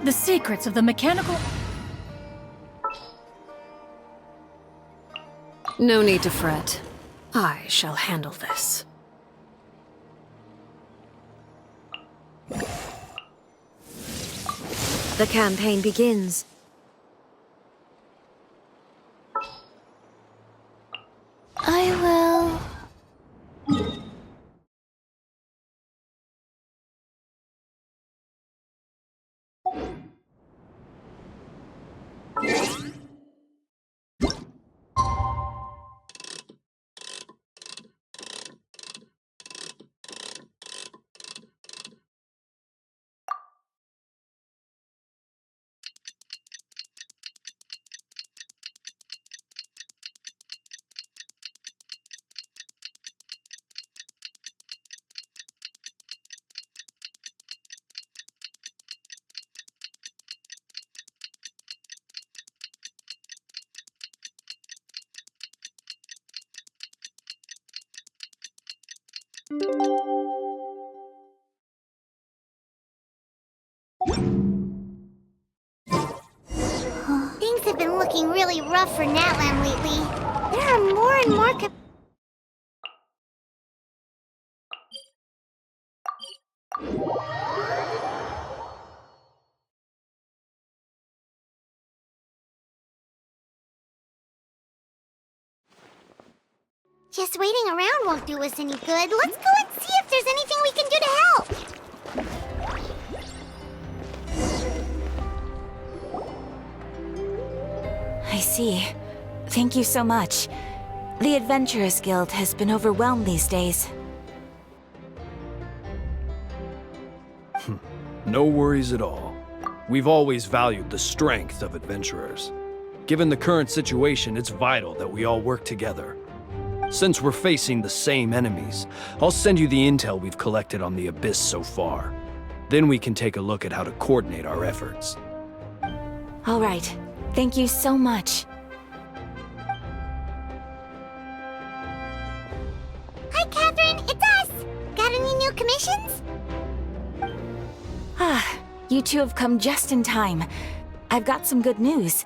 The secrets of the mechanical... No need to fret. I shall handle this. The campaign begins. I will... Things have been looking really rough for Natlan lately. There are more and more Just waiting around won't do us any good. Let's go and see if there's anything we can do to help. I see. Thank you so much. The Adventurers Guild has been overwhelmed these days. No worries at all. We've always valued the strength of adventurers. Given the current situation, it's vital that we all work together. Since we're facing the same enemies, I'll send you the intel we've collected on the Abyss so far. Then we can take a look at how to coordinate our efforts. All right. Thank you so much. Hi, Catherine. It's us. Got any new commissions? You two have come just in time. I've got some good news.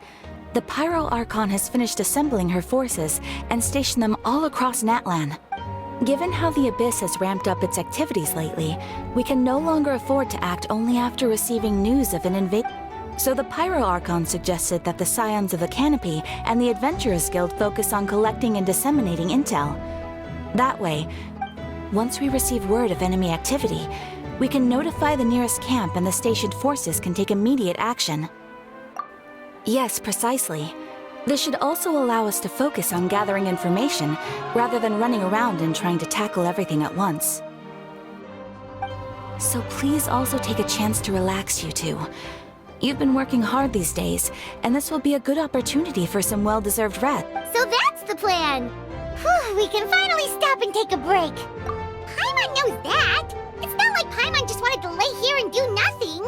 The Pyro Archon has finished assembling her forces and stationed them all across Natlan. Given how the Abyss has ramped up its activities lately, we can no longer afford to act only after receiving news of an invasion. So the Pyro Archon suggested that the Scions of the Canopy and the Adventurers Guild focus on collecting and disseminating intel. That way, once we receive word of enemy activity, we can notify the nearest camp and the stationed forces can take immediate action. Yes, precisely. This should also allow us to focus on gathering information rather than running around and trying to tackle everything at once. So please also take a chance to relax, you two. You've been working hard these days, and this will be a good opportunity for some well-deserved rest. So that's the plan. Whew, we can finally stop and take a break. Paimon knows that. It's not like Paimon just wanted to lay here and do nothing.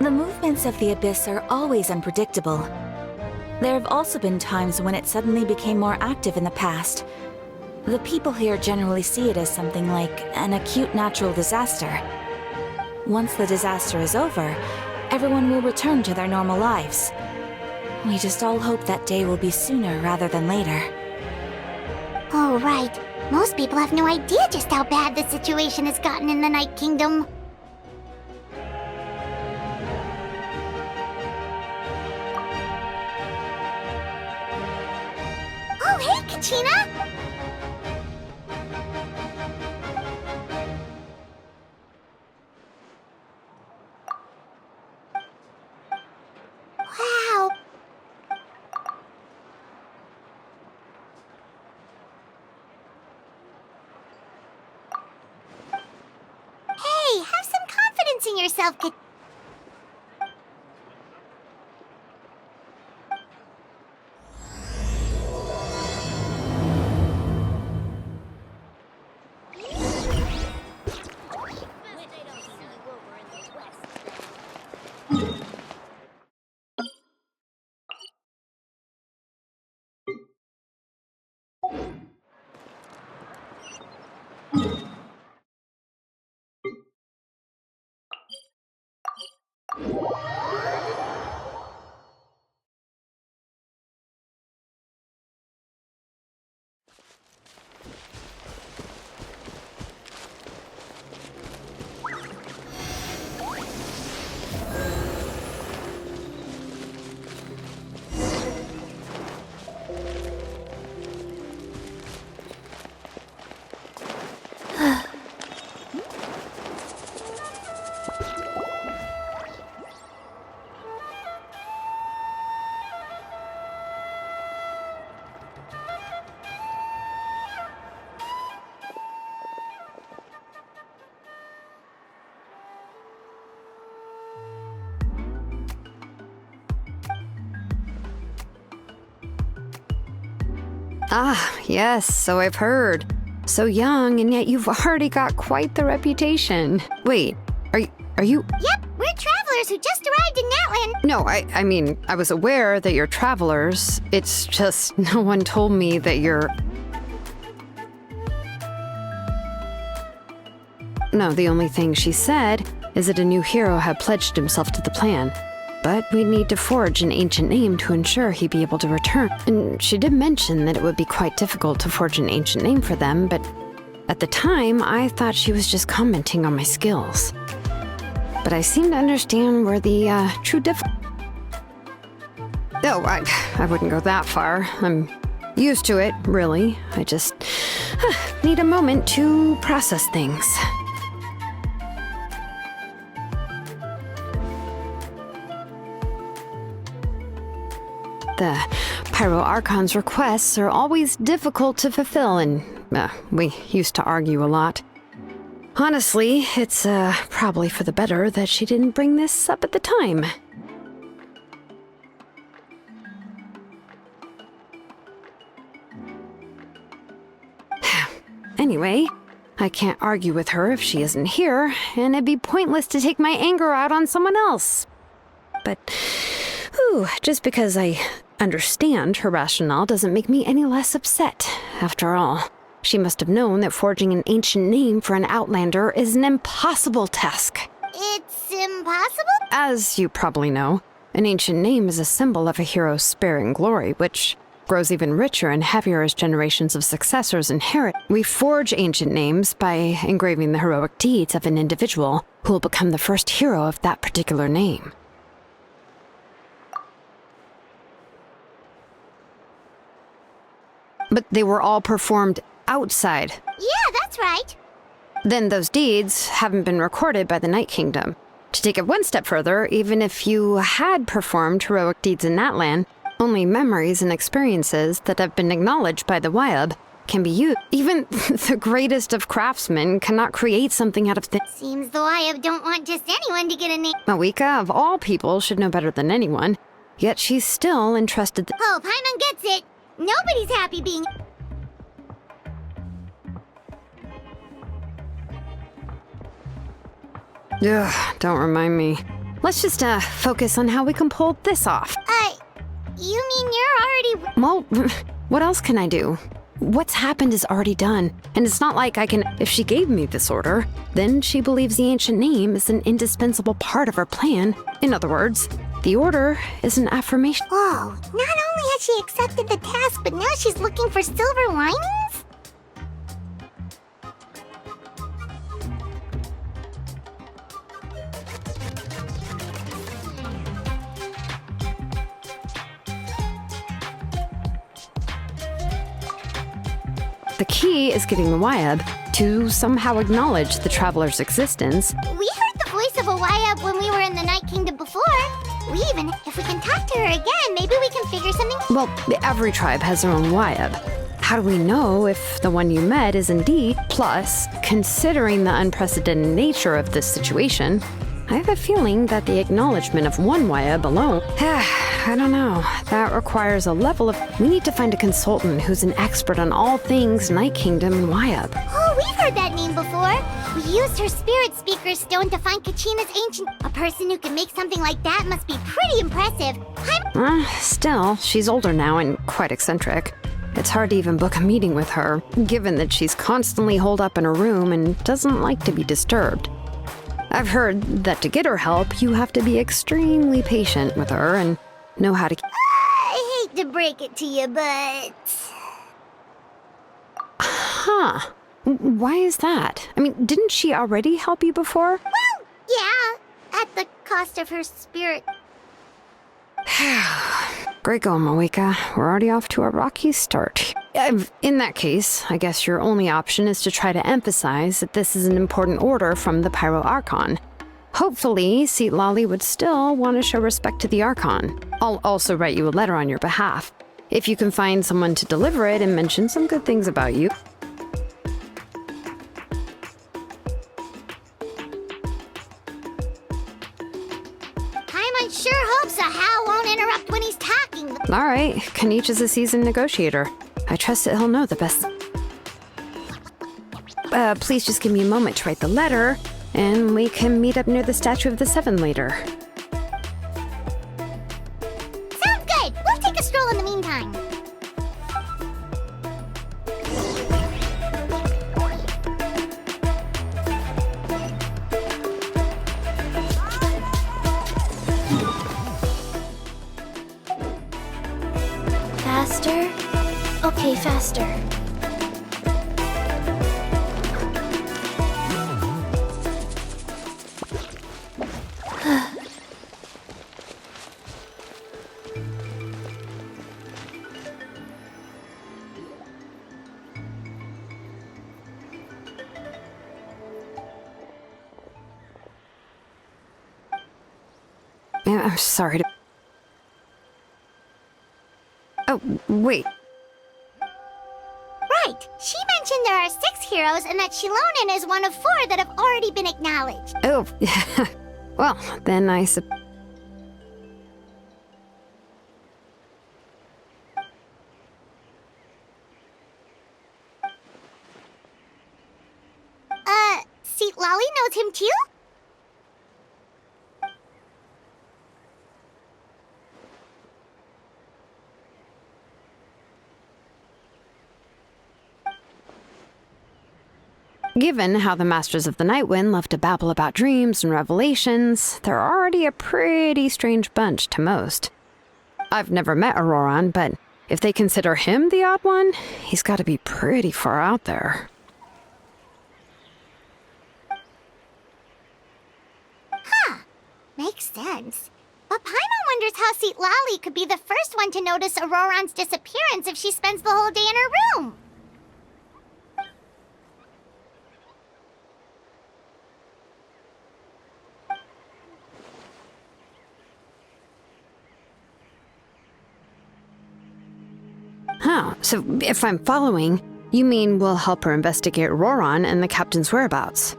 The movements of the Abyss are always unpredictable. There have also been times when it suddenly became more active in the past. The people here generally see it as something like an acute natural disaster. Once the disaster is over, everyone will return to their normal lives. We just all hope that day will be sooner rather than later. Oh, right. Most people have no idea just how bad the situation has gotten in the Night Kingdom. Oh, hey, Kachina! Wow. Hey, have some confidence in yourself, Kachina. Ah, yes, so I've heard. So young, and yet you've already got quite the reputation. Wait, are you? Yep, we're travelers who just arrived in Natlan. No, I mean, I was aware that you're travelers. It's just no one told me that you're... No, the only thing she said is that a new hero had pledged himself to the plan. But we'd need to forge an ancient name to ensure he'd be able to return. And she did mention that it would be quite difficult to forge an ancient name for them, but at the time, I thought she was just commenting on my skills. But I seem to understand where the true No, I wouldn't go that far. I'm used to it, really. I just need a moment to process things. The Pyro Archon's requests are always difficult to fulfill, and we used to argue a lot. Honestly, it's probably for the better that she didn't bring this up at the time. Anyway, I can't argue with her if she isn't here, and it'd be pointless to take my anger out on someone else. But, just because I understand her rationale doesn't make me any less upset. After all, she must have known that forging an ancient name for an Outlander is an impossible task. It's impossible? As you probably know, an ancient name is a symbol of a hero's spirit and glory, which grows even richer and heavier as generations of successors inherit. We forge ancient names by engraving the heroic deeds of an individual who will become the first hero of that particular name. But they were all performed outside. Yeah, that's right. Then those deeds haven't been recorded by the Night Kingdom. To take it one step further, even if you had performed heroic deeds in Natlan, only memories and experiences that have been acknowledged by the Wyab can be used. Even the greatest of craftsmen cannot create something out of thin... Seems the Wyab don't want just anyone to get a name. Mawika, of all people, should know better than anyone. Yet she's still entrusted the... Oh, Paimon gets it. Nobody's happy being... Ugh, don't remind me. Let's just focus on how we can pull this off. You mean you're already... Well, what else can I do? What's happened is already done, and it's not like I can... If she gave me this order, then she believes the ancient name is an indispensable part of her plan. In other words, the order is an affirmation. Whoa, not only has she accepted the task, but now she's looking for silver linings? The key is getting the Wyab to somehow acknowledge the traveler's existence. We heard the voice of a Wyab when we were in the Night Kingdom before. If we can talk to her again, maybe we can figure something... Well, every tribe has their own Wyab. How do we know if the one you met is indeed? Plus, considering the unprecedented nature of this situation, I have a feeling that the acknowledgement of one Wyab alone... I don't know. That requires a level of... We need to find a consultant who's an expert on all things Night Kingdom and Wyab. Oh, we've heard that name before. We used her spirit speaker stone to find Kachina's ancient... A person who can make something like that must be pretty impressive. Still, she's older now and quite eccentric. It's hard to even book a meeting with her, given that she's constantly holed up in her room and doesn't like to be disturbed. I've heard that to get her help, you have to be extremely patient with her and know how to... I hate to break it to you, but... Huh. Why is that? I mean, didn't she already help you before? Well, yeah, at the cost of her spirit. Great going, Mawika. We're already off to a rocky start. In that case, I guess your only option is to try to emphasize that this is an important order from the Pyro Archon. Hopefully, Seat Lolly would still want to show respect to the Archon. I'll also write you a letter on your behalf. If you can find someone to deliver it and mention some good things about you. Sure hopes a Hal won't interrupt when he's talking. All right, Kaniche is a seasoned negotiator. I trust that he'll know the best. Please just give me a moment to write the letter, and we can meet up near the Statue of the Seven later. Sounds good! We'll take a stroll in the meantime. Faster? Okay, faster. I'm sorry to... Oh, wait. Right. She mentioned there are 6 heroes and that Shilonen is one of 4 that have already been acknowledged. Oh, well, then I sup... Seat Lolly knows him too? Given how the Masters of the Night Wind love to babble about dreams and revelations, they're already a pretty strange bunch to most. I've never met Auroran, but if they consider him the odd one, he's got to be pretty far out there. Makes sense. But Paimon wonders how Seat Lolly could be the first one to notice Auroran's disappearance if she spends the whole day in her room. Huh, so if I'm following, you mean we'll help her investigate Auroran and the captain's whereabouts?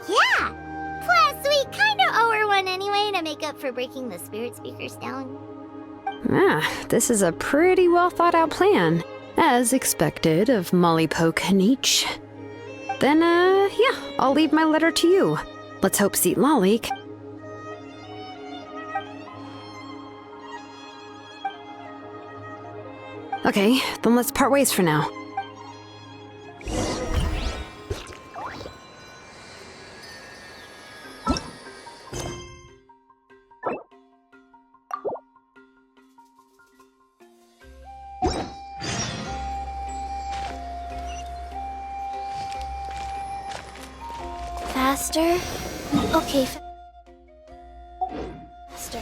Yeah! Plus, we kinda owe her one anyway to make up for breaking the spirit speakers down. Ah, this is a pretty well thought out plan, as expected of Molly Poke Nietzsche. Then, yeah, I'll leave my letter to you. Let's hope Seat Lolly Okay, then let's part ways for now. Faster? Okay, faster.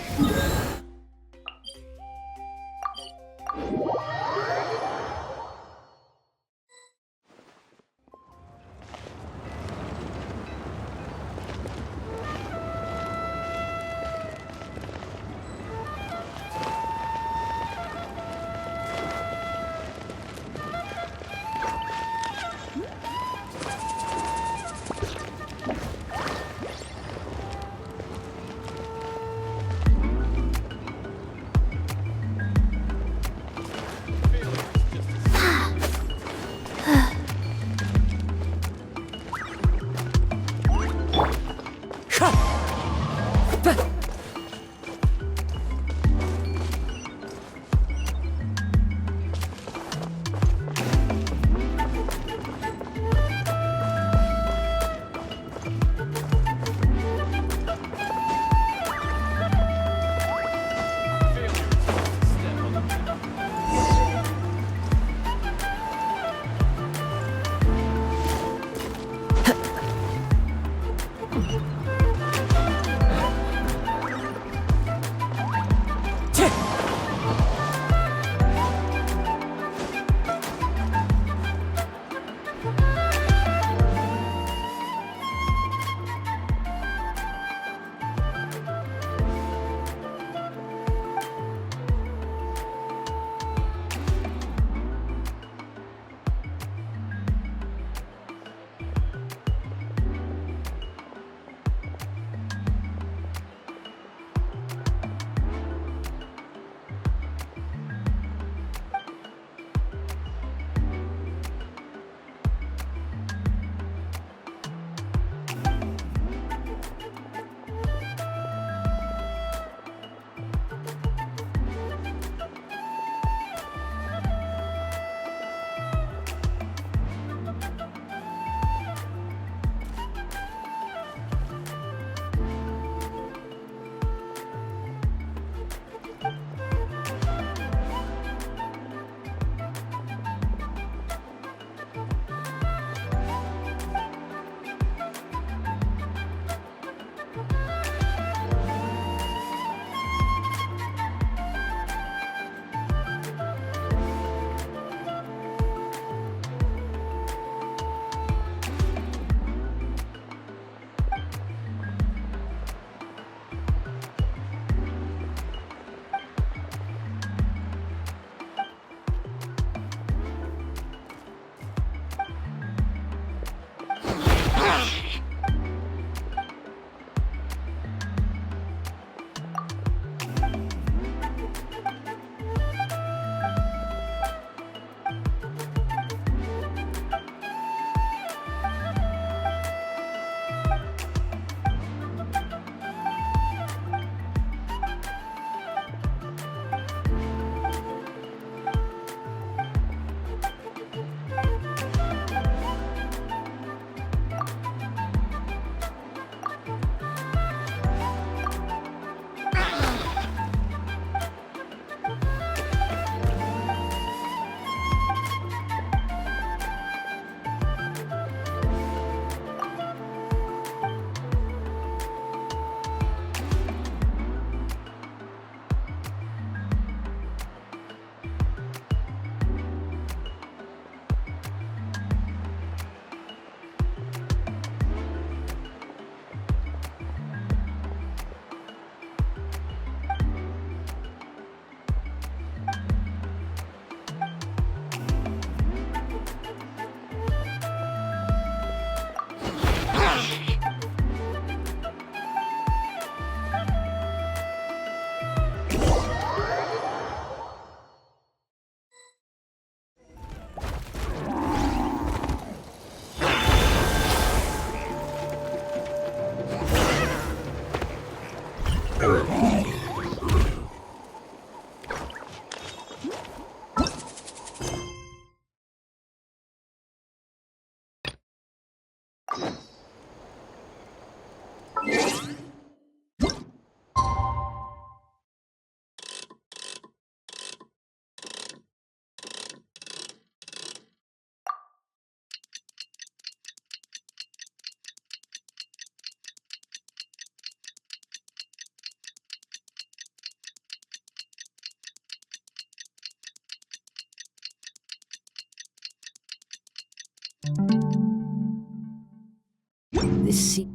This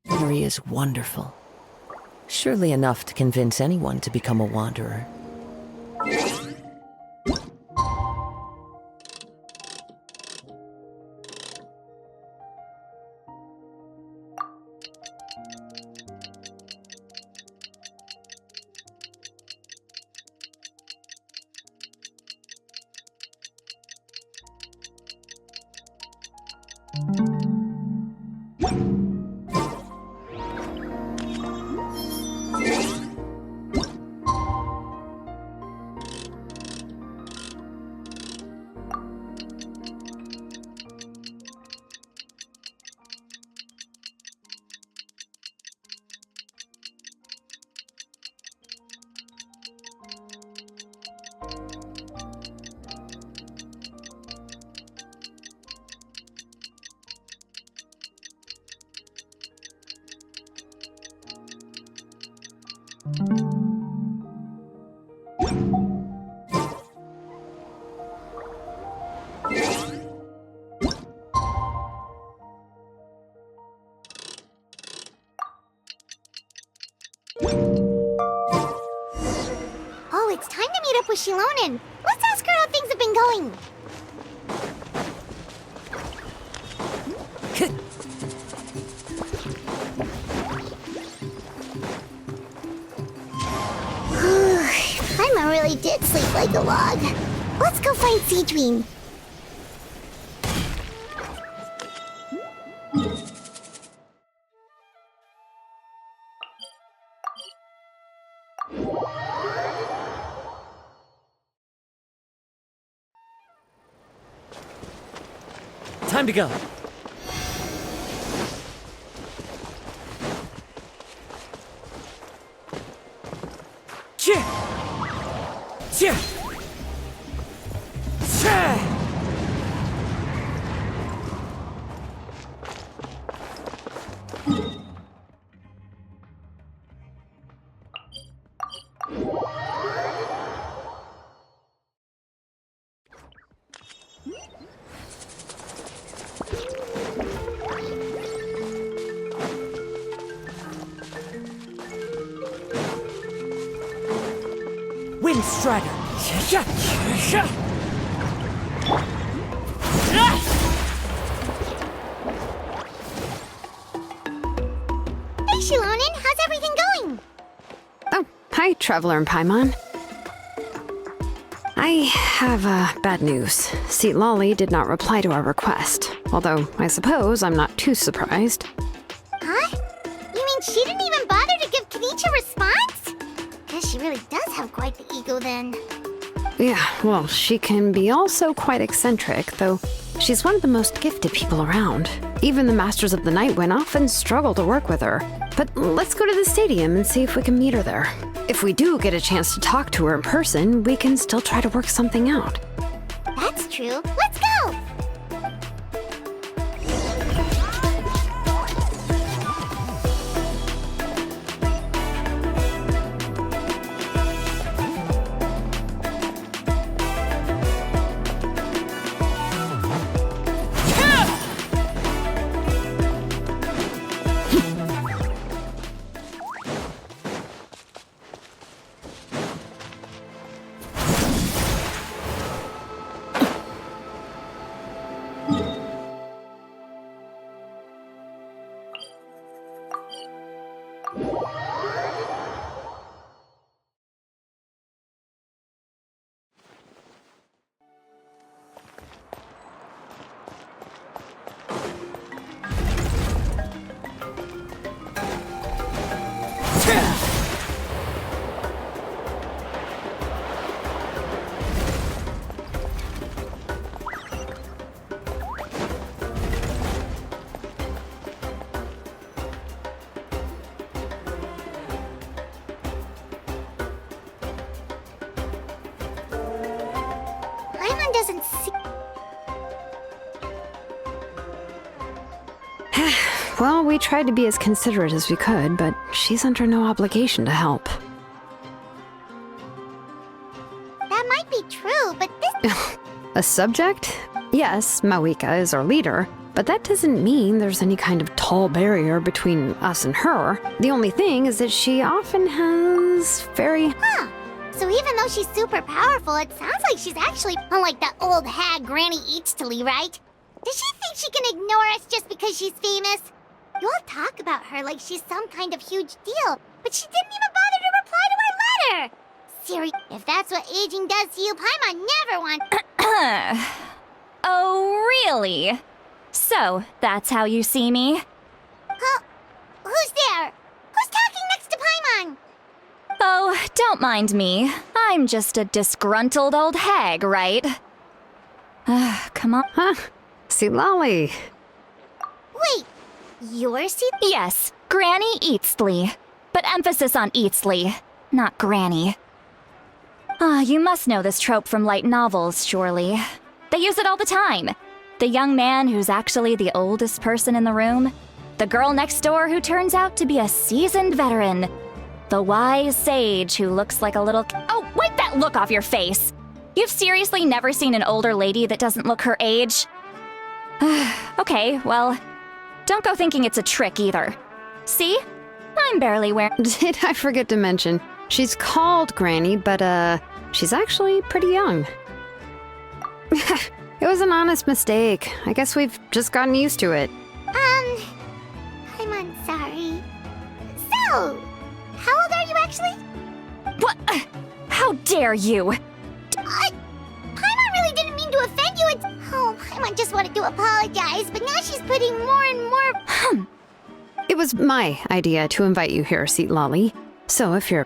scenery is wonderful. Surely enough to convince anyone to become a wanderer. Oh, it's time to meet up with Shilonen. Let's ask her how things have been going. Paimon really did sleep like a log. Let's go find Seedream. Time to go. Cheer! Cheer! Cheer! Wind Strider! Hey, Shilonen, how's everything going? Oh, hi, Traveler and Paimon. I have bad news. Seat Lolly did not reply to our request, although I suppose I'm not too surprised. Huh? You mean she didn't even bother to give Kenichi a response? Guess she really does have quite the ego then. Yeah, well, she can be also quite eccentric, though she's one of the most gifted people around. Even the Masters of the Nightwind often struggle to work with her. But let's go to the stadium and see if we can meet her there. If we do get a chance to talk to her in person, we can still try to work something out. That's true. Let's go! Paimon doesn't see... Well, we tried to be as considerate as we could, but she's under no obligation to help. That might be true, but this... A subject? Yes, Mawika is our leader, but that doesn't mean there's any kind of tall barrier between us and her. The only thing is that she often has very... Huh. So even though she's super powerful, it sounds like she's actually unlike that old hag Granny Eatsley, right? Does she think she can ignore us just because she's famous? You all talk about her like she's some kind of huge deal, but she didn't even bother to reply to our letter! Siri, if that's what aging does to you, Paimon never wants... Oh, really? So, that's how you see me? Huh? Who's there? Who's talking next to Paimon? Oh, don't mind me. I'm just a disgruntled old hag, right? Come on. Huh? See, Lolly. Wait, you're Yes, Granny Eatsley. But emphasis on Eatsley, not Granny. You must know this trope from light novels, surely. They use it all the time. The young man who's actually the oldest person in the room. The girl next door who turns out to be a seasoned veteran. The wise sage who looks like a little... Oh, wipe that look off your face! You've seriously never seen an older lady that doesn't look her age? Okay, well, don't go thinking it's a trick either. See? I'm barely wearing... Did I forget to mention, she's called Granny, but, she's actually pretty young. It was an honest mistake. I guess we've just gotten used to it. I'm sorry. So, how old are you actually? What? How dare you? Paimon really didn't mean to offend you. Paimon just wanted to apologize, but now she's putting more and more... It was my idea to invite you here, Seat Lolly. So if you're...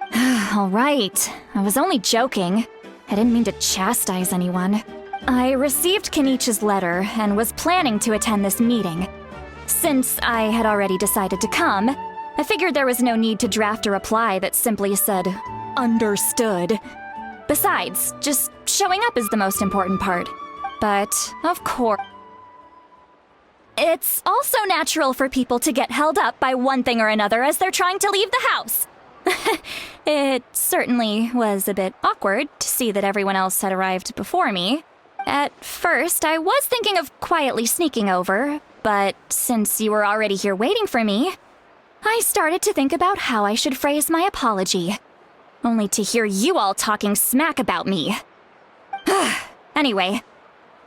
All right. I was only joking. I didn't mean to chastise anyone. I received Kenichi's letter and was planning to attend this meeting. Since I had already decided to come, I figured there was no need to draft a reply that simply said, "Understood." Besides, just showing up is the most important part. But, of course... It's also natural for people to get held up by one thing or another as they're trying to leave the house. It certainly was a bit awkward to see that everyone else had arrived before me. At first, I was thinking of quietly sneaking over, but since you were already here waiting for me, I started to think about how I should phrase my apology. Only to hear you all talking smack about me. Anyway,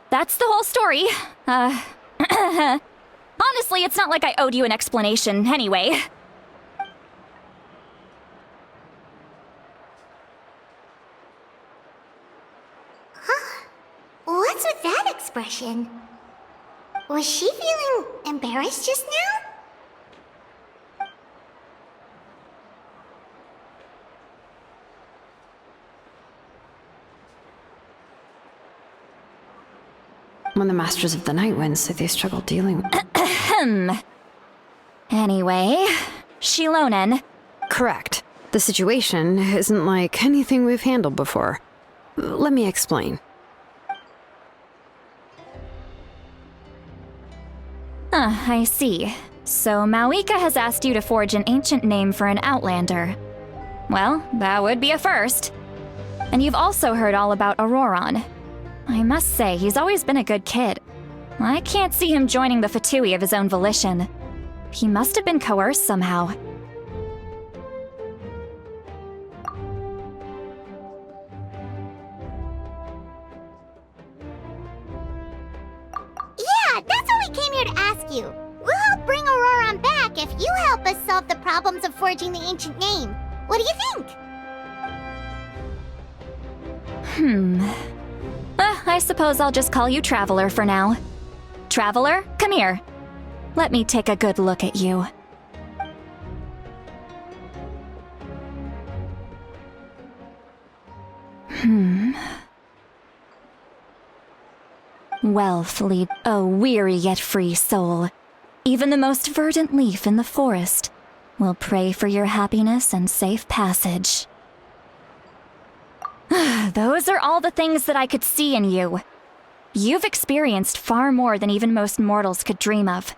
that's the whole story. Honestly, it's not like I owed you an explanation anyway. What's with that expression? Was she feeling embarrassed just now? When the Masters of the Night Wind say they struggle dealing with... Anyway, Shilonen. Correct. The situation isn't like anything we've handled before. Let me explain. I see. So Mauika has asked you to forge an ancient name for an Outlander. Well, that would be a first. And you've also heard all about Auroron. I must say, he's always been a good kid. I can't see him joining the Fatui of his own volition. He must have been coerced somehow. Yeah, that's what we came here to ask you. We'll help bring Auroron back if you help us solve the problems of forging the ancient name. What do you think? I suppose I'll just call you Traveler for now. Traveler, come here. Let me take a good look at you. Well, fleet, oh weary yet free soul, even the most verdant leaf in the forest will pray for your happiness and safe passage. Those are all the things that I could see in you. You've experienced far more than even most mortals could dream of.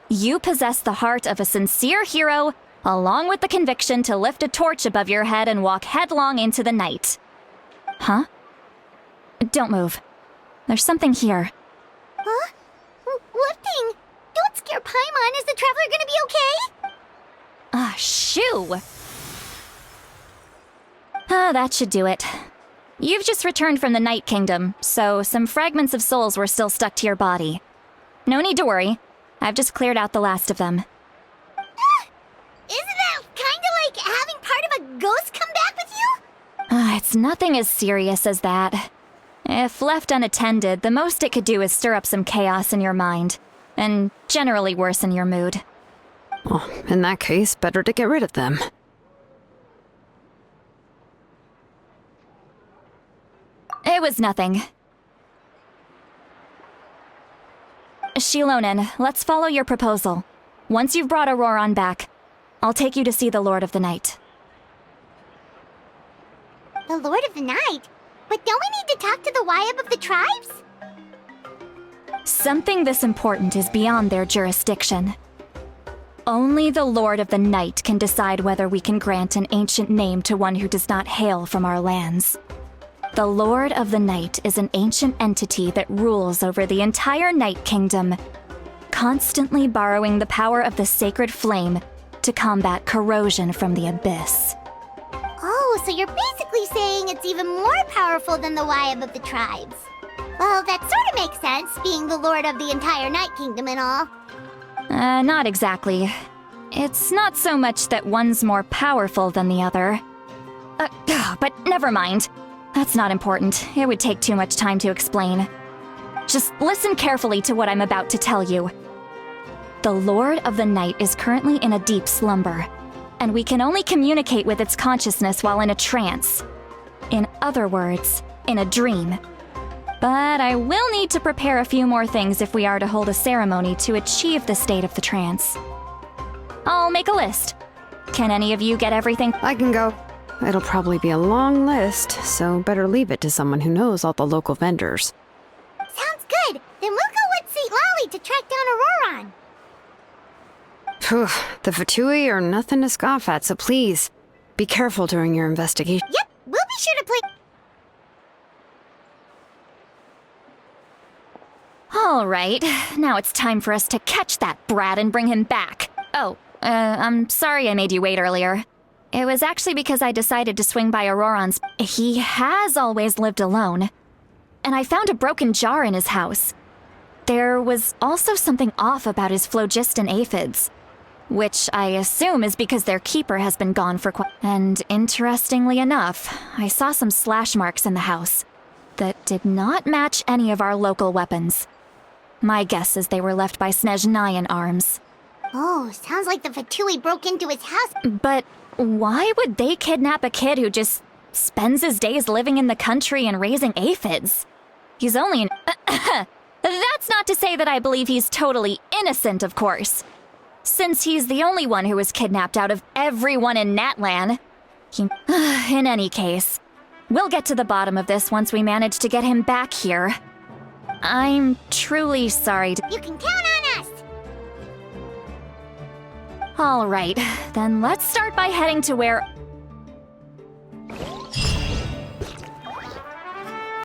You possess the heart of a sincere hero, along with the conviction to lift a torch above your head and walk headlong into the night. Huh? Don't move. There's something here. Huh? What thing? too! Ah, that should do it. You've just returned from the Night Kingdom, so some fragments of souls were still stuck to your body. No need to worry. I've just cleared out the last of them. Isn't that kinda like having part of a ghost come back with you? It's nothing as serious as that. If left unattended, the most it could do is stir up some chaos in your mind, and generally worsen your mood. Well, in that case, better to get rid of them. It was nothing. Shilonen, let's follow your proposal. Once you've brought Auroron back, I'll take you to see the Lord of the Night. The Lord of the Night? But don't we need to talk to the Wyab of the tribes? Something this important is beyond their jurisdiction. Only the Lord of the Night can decide whether we can grant an ancient name to one who does not hail from our lands. The Lord of the Night is an ancient entity that rules over the entire Night Kingdom, constantly borrowing the power of the sacred flame to combat corrosion from the abyss. Oh, so you're basically saying it's even more powerful than the Wyab of the tribes. Well, that sort of makes sense, being the lord of the entire Night Kingdom and all. Not exactly. It's not so much that one's more powerful than the other. But never mind. That's not important. It would take too much time to explain. Just listen carefully to what I'm about to tell you. The Lord of the Night is currently in a deep slumber, and we can only communicate with its consciousness while in a trance. In other words, in a dream. But I will need to prepare a few more things if we are to hold a ceremony to achieve the state of the trance. I'll make a list. Can any of you get everything? I can go. It'll probably be a long list, so better leave it to someone who knows all the local vendors. Sounds good. Then we'll go with St. Lolly to track down Auroron. Phew, the Fatui are nothing to scoff at, so please, be careful during your investigation. Yep, we'll be sure to play. All right, now it's time for us to catch that brat and bring him back. Oh, I'm sorry I made you wait earlier. It was actually because I decided to swing by Auroron's. He has always lived alone. And I found a broken jar in his house. There was also something off about his phlogiston aphids, which I assume is because their keeper has been gone for quite... And interestingly enough, I saw some slash marks in the house that did not match any of our local weapons. My guess is they were left by Snezhnayan arms. Oh, sounds like the Fatui broke into his house. But why would they kidnap a kid who just spends his days living in the country and raising aphids? He's only an... That's not to say that I believe he's totally innocent, of course. Since he's the only one who was kidnapped out of everyone in Natlan. In any case, we'll get to the bottom of this once we manage to get him back here. I'm truly sorry to... You can count on us! All right, then let's start by heading to where...